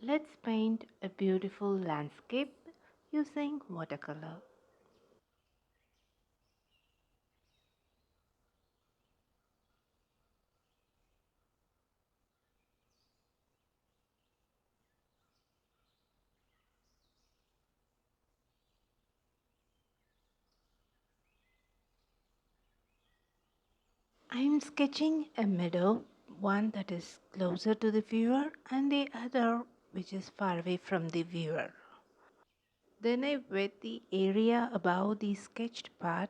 Let's paint a beautiful landscape using watercolor. I'm sketching a meadow, one that is closer to the viewer and the other which is far away from the viewer. Then I wet the area above the sketched part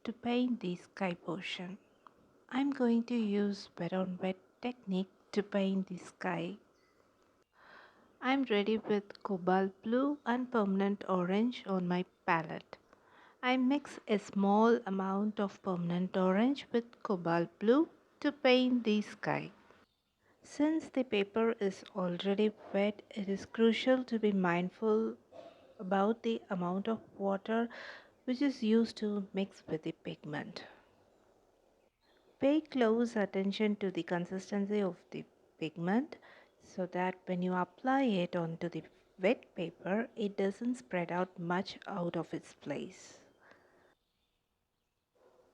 to paint the sky portion. I'm going to use wet on wet technique to paint the sky. I'm ready with cobalt blue and permanent orange on my palette. I mix a small amount of permanent orange with cobalt blue to paint the sky. Since the paper is already wet, it is crucial to be mindful about the amount of water which is used to mix with the pigment. Pay close attention to the consistency of the pigment so that when you apply it onto the wet paper, it doesn't spread out much out of its place.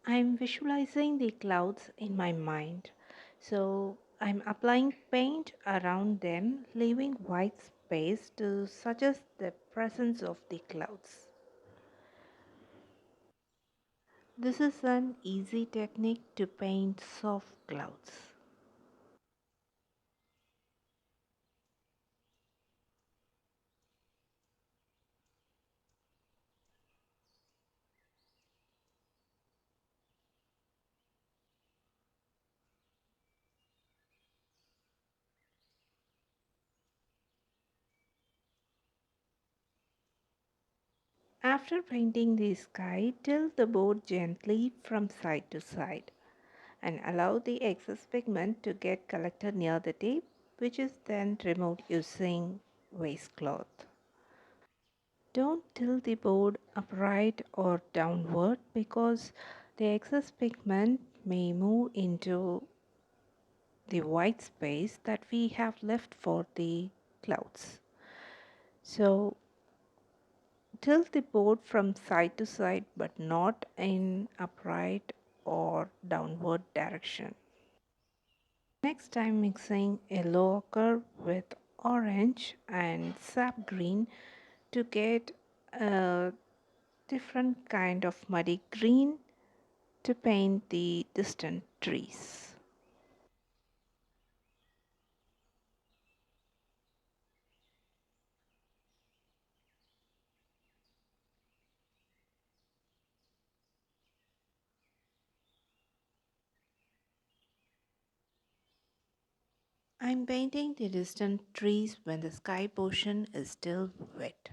I'm visualizing the clouds in my mind. So I'm applying paint around them, leaving white space to suggest the presence of the clouds. This is an easy technique to paint soft clouds. After painting the sky, tilt the board gently from side to side and allow the excess pigment to get collected near the tip, which is then removed using waistcloth. Don't tilt the board upright or downward because the excess pigment may move into the white space that we have left for the clouds. So tilt the board from side to side but not in upright or downward direction. Next I'm mixing yellow ochre with orange and sap green to get a different kind of muddy green to paint the distant trees. I'm painting the distant trees when the sky portion is still wet.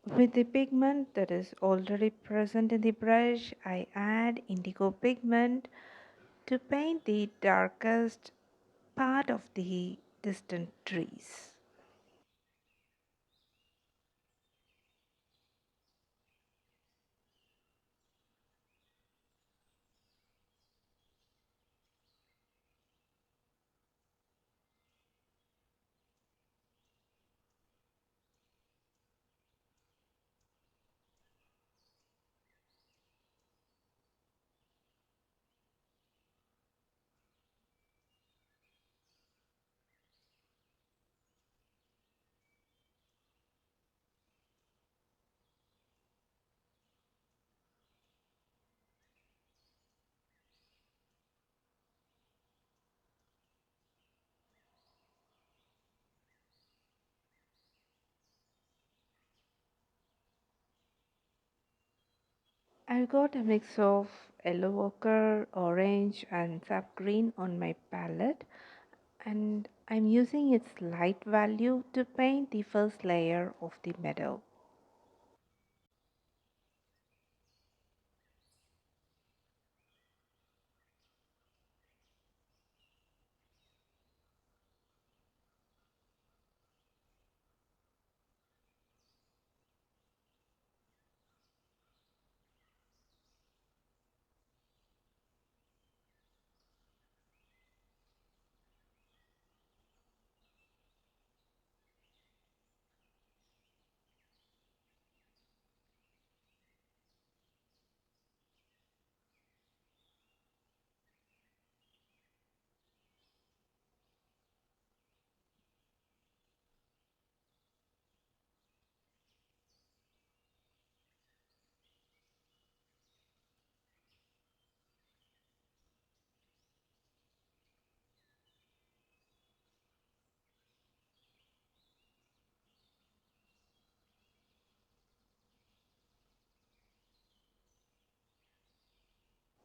With the pigment that is already present in the brush, I add indigo pigment to paint the darkest part of the distant trees. I got a mix of yellow ochre, orange, and sap green on my palette, and I'm using its light value to paint the first layer of the meadow.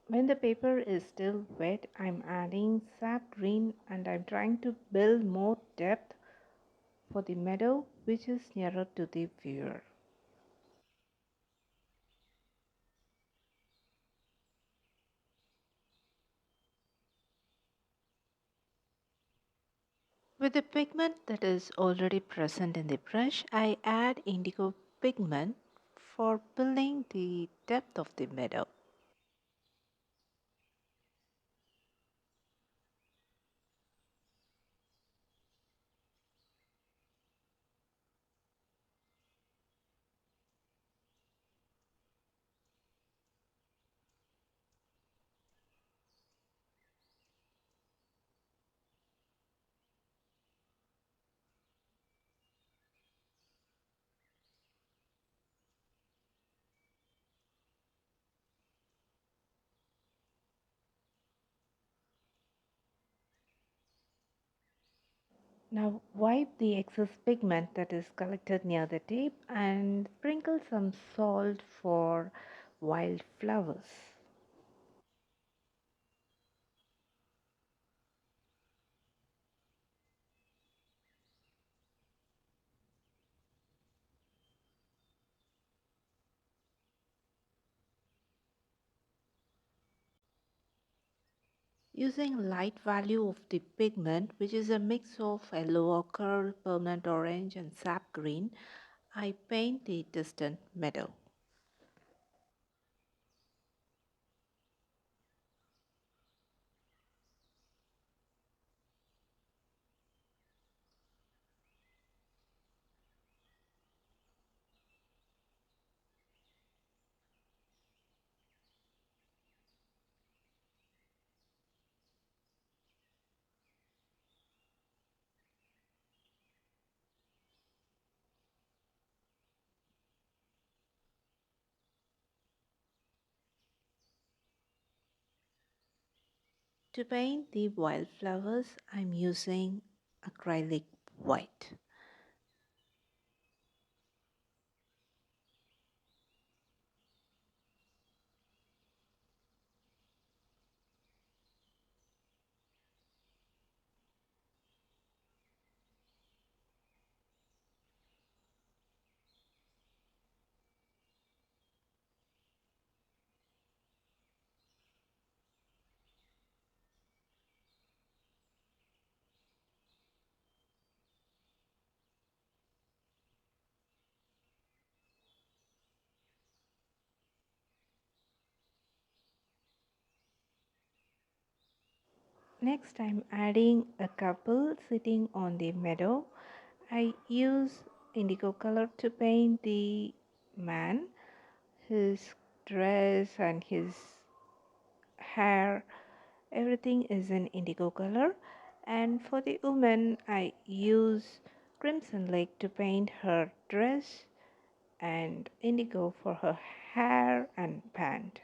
When the paper is still wet, I'm adding sap green and I'm trying to build more depth for the meadow, which is nearer to the viewer. With the pigment that is already present in the brush, I add indigo pigment for building the depth of the meadow. Now wipe the excess pigment that is collected near the tip and sprinkle some salt for wildflowers. Using light value of the pigment, which is a mix of yellow ochre, permanent orange, and sap green, I paint the distant meadow. To paint the wildflowers, I'm using acrylic white. Next, I'm adding a couple sitting on the meadow. I use indigo color to paint the man, his dress, and his hair. Everything is in indigo color. And for the woman, I use crimson lake to paint her dress and indigo for her hair and pant.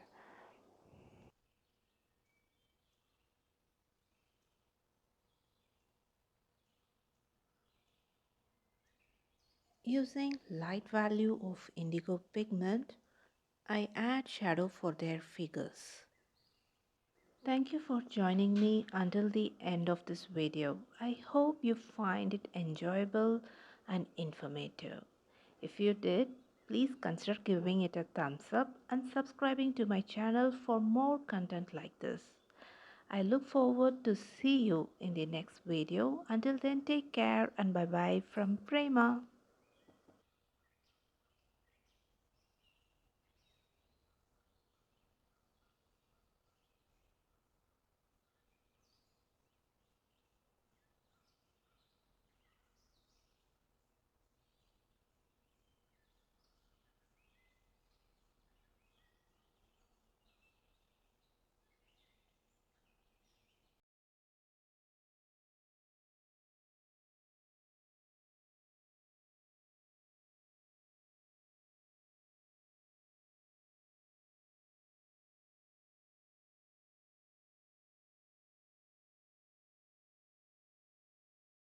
Using light value of indigo pigment, I add shadow for their figures. Thank you for joining me until the end of this video. I hope you find it enjoyable and informative. If you did, please consider giving it a thumbs up and subscribing to my channel for more content like this. I look forward to see you in the next video. Until then, take care and bye bye from Prema.